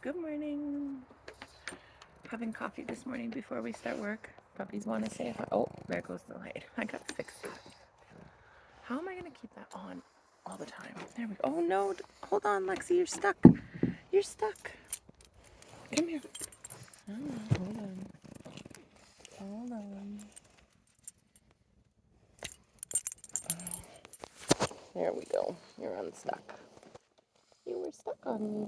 Good morning. Having coffee this morning before we start work. Puppies want to say, oh, there goes the light. I got to fix that. How am I going to keep that on all the time? There we go. Oh no, hold on, Lexi, you're stuck. You're stuck. Come here. Oh, hold on. Hold on. There we go. You're unstuck. You were stuck on me,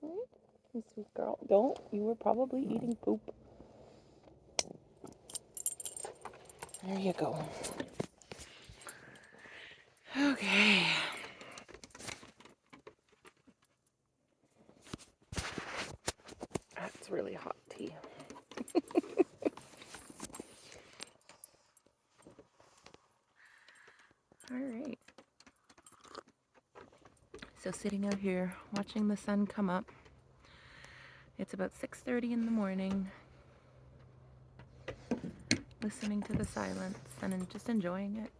right? You sweet girl. Don't. You were probably eating poop. There you go. Okay. That's really hot tea. All right. So sitting out here watching the sun come up. It's about 6:30 in the morning. Listening to the silence and just enjoying it.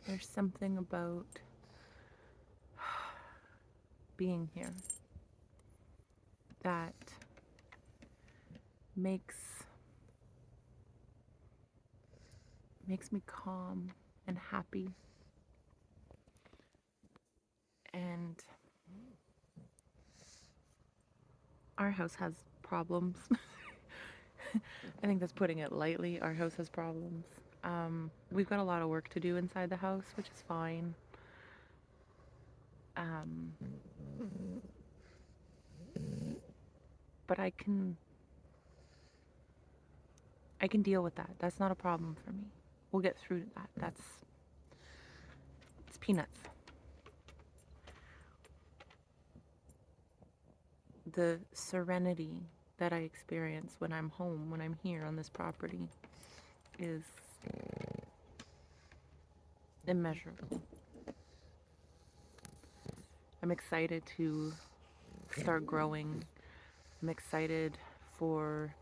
There's something about being here that makes me calm and happy. And our house has problems. I think that's putting it lightly. Our house has problems. We've got a lot of work to do inside the house, which is fine. But I can deal with that. That's not a problem for me. We'll get through that. It's peanuts. The serenity that I experience when I'm home, when I'm here on this property, is immeasurable. I'm excited to start growing. I'm excited for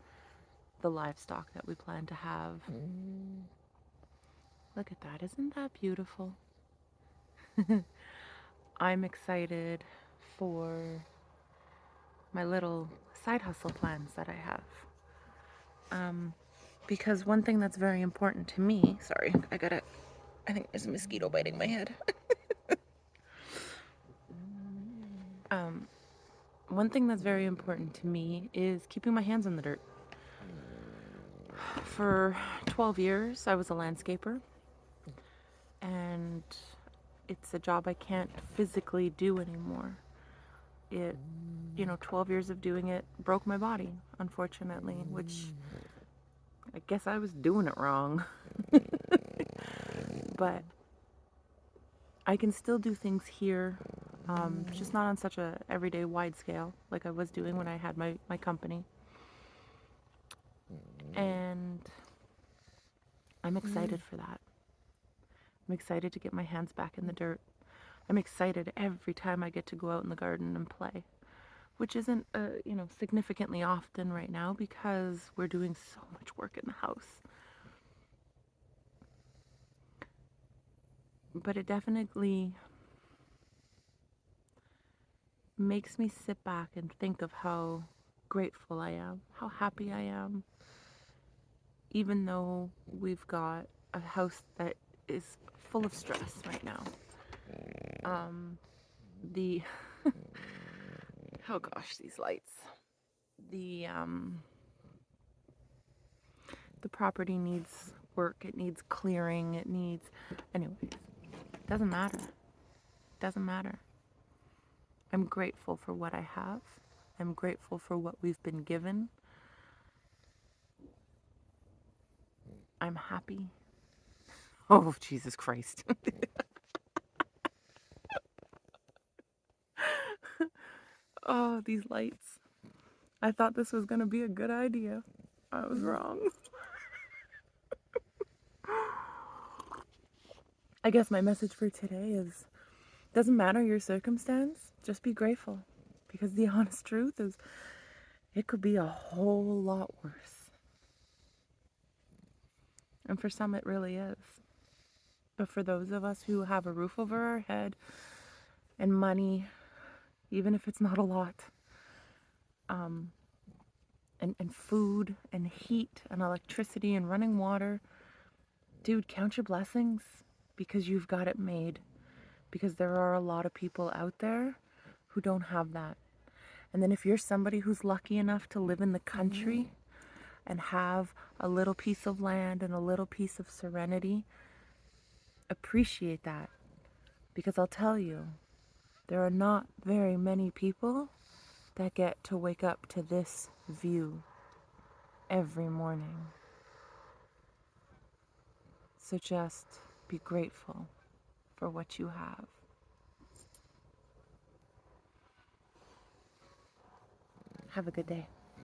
the livestock that we plan to have. Look at that. Isn't that beautiful? I'm excited for my little side hustle plans that I have. Because one thing that's very important to me, sorry, I think there's a mosquito biting my head. One thing that's very important to me is keeping my hands in the dirt. For 12 years, I was a landscaper, and it's a job I can't physically do anymore. 12 years of doing it broke my body, unfortunately, which I guess I was doing it wrong. But I can still do things here, just not on such a everyday wide scale like I was doing when I had my company. And I'm excited for that. I'm excited to get my hands back in the dirt. I'm excited every time I get to go out in the garden and play, which isn't, significantly often right now because we're doing so much work in the house. But it definitely makes me sit back and think of how grateful I am, how happy I am, even though we've got a house that is full of stress right now. Oh gosh, these lights. The property needs work, it needs clearing, anyways, doesn't matter. I'm grateful for what I have. I'm grateful for what we've been given. I'm happy. Oh, Jesus Christ. Oh, these lights. I thought this was going to be a good idea. I was wrong. I guess my message for today is, doesn't matter your circumstance, just be grateful. Because the honest truth is, it could be a whole lot worse. And for some, it really is. But for those of us who have a roof over our head, and money, even if it's not a lot, and food and heat and electricity and running water. Dude, count your blessings because you've got it made. Because there are a lot of people out there who don't have that. And then if you're somebody who's lucky enough to live in the country and have a little piece of land and a little piece of serenity, appreciate that. Because I'll tell you, there are not very many people that get to wake up to this view every morning. So just be grateful for what you have. Have a good day.